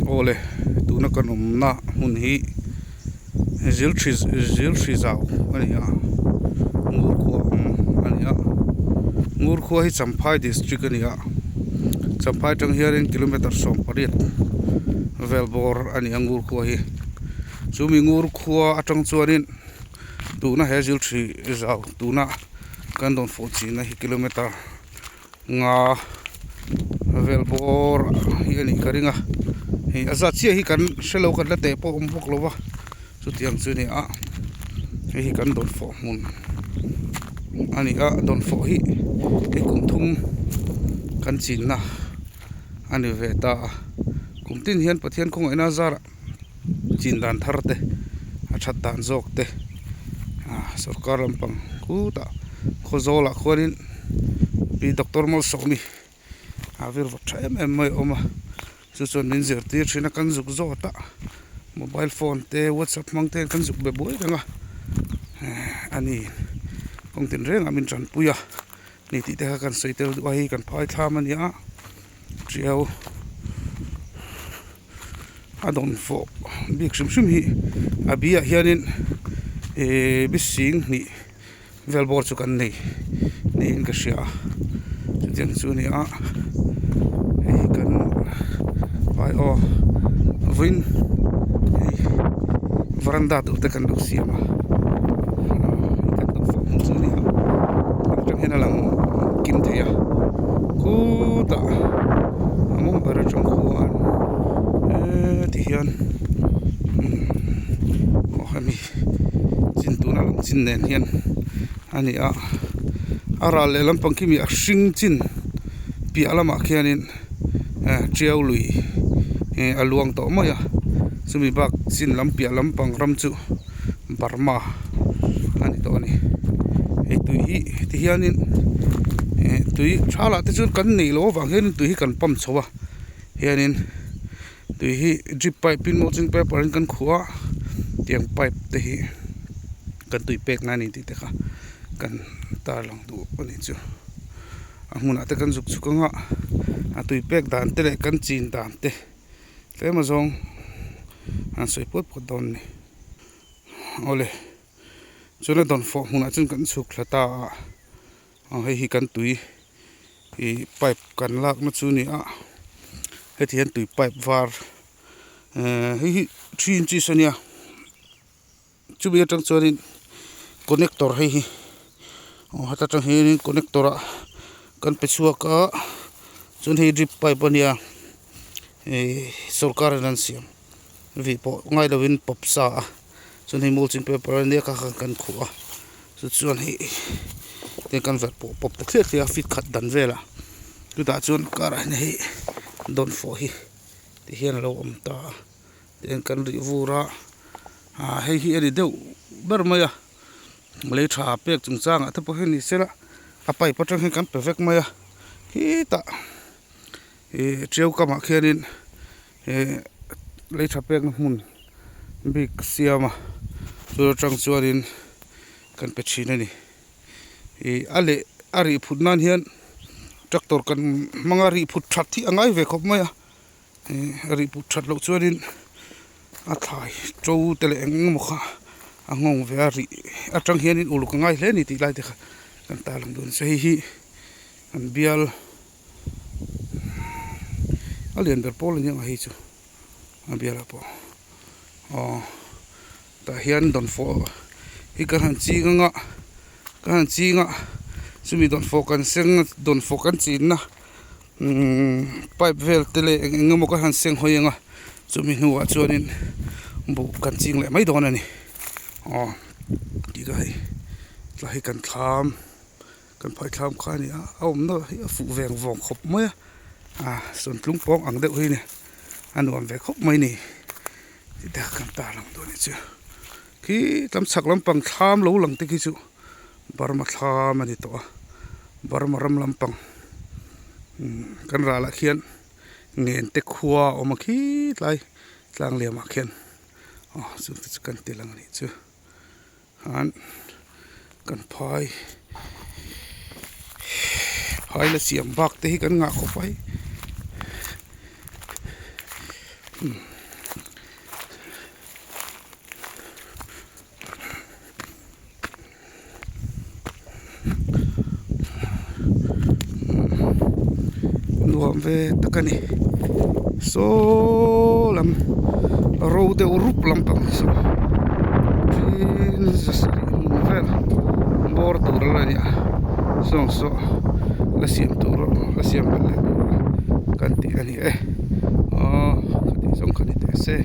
ole tu na kanum na mun hi zil zau ania ngur khuwa ania ngur khuwa hi Champhai district ania Champhai tang hiarin kilometer som parit velbor ania ngur khuwa hi chumi ngur khuwa atang chuanin tu na he zil zau tu na kan don fo chi na hi kilometer nga velbor hi ani karinga hi azat chi hi kan shelo kan la te po bok lowa chu tiang chu ni a hi kan don fo mun ani a don fo hi kum thum kan chin na ani ve ta kum tin hian pathian khong ina zara chin dan thar te a that dan jok te sarkar lampang ku ta khozola khorin bi doctor mol sokmi avir vathai mai oma chu chon nin zer tir thina kan zuk zo ta mobile phone te whatsapp mang te kan zuk be boi ranga ani kong tin reng amin tran puya ni ti te kan soitel wa hi kan phai tham ania triau adon fo bik shum hi abia hianin bising ni velbor chu kan nei in ka sia chen chu ni a kan vai o vin varanda tu te kan du siama kan du fo chu ni a tang hena lang kim theya ku ta among bara chong khuan ti hian o hami chin tu na lang chin nen hian ani a ara le lampang kimi a hring chin pi alama khianin triau lui aluang to maya sumi bak chin lampi lampang ram chu barma ani to ani ei tui hi ti hianin tui thala te chu kan nei lo wang hen tui hi kan pam chowa hianin tui hi drip pipe pin moching paper kan khuwa tiang pipe te hi kan tui pek na ni ti te kha kan tar lang tu ani chu amuna te kan zuk chukanga atui pek dan te le kan chin dan te tlema zong an soi pot don ni ole chuna don fo huna chun kan chuk thlata hei hi kan tui i pipe kan lak ma chu ni a hetian tui pipe var hi 3 inches ania chu bi atang chuanin connector hei hi hata tang hianin connectora kan pechua ka chun hi drip pipe ania sarkar nan siam vi po ngai lovin pop sa chun hi mulching paper ania ka kan khuwa chu chuan hi te kan ver pop te thia fit khat dan vela tu da chun kar hi don fo hi ti hian lo om ta ten kan ri vura hei hi ani deu ber maya le tha pek chung chang a te po heni sela apai patang hi kan perfect maya hi ta treu kama khianin le tha pek mun big siama chu tang chuanin kan pe thina ni ale ari phutnan hian tractor kan mangari phut that thi angai ve khop maya ari phut that lo chuanin a thai tro tele eng mo kha angong ve ari atang hianin uluk ngai hle ni ti lai te kha kan ta lang don sei hi an bial alien ber pol ni hi chu a bial po ta hian don fo hi kan chi nga sumi don fo kan seng don fo kan chin na pipe vel tele engemo ka han seng hoyenga sumi nuwa chuanin bu kan ching le mai don ani ti ga hi lai kan thlam kan phai thlam kha ni a om no hi fu veng vong khop mai son tlung pong ang de hui ni anuam ve khop mai ni ti da kan ta lang do ni chu ki tam chak lampang thlam lo lang te ki chu barma thlam ani to barma ram lampang kan ra la khian ngen te khuwa oma khi lai tlang le ma khian chu kan te lang ni chu han kan phai la siam bak te hi kan nga kho pai nuam ve takani so lam road urup lampang so sasari mun vel bor turala nia so la siam turo la siam belle kanti ani kati song kani te se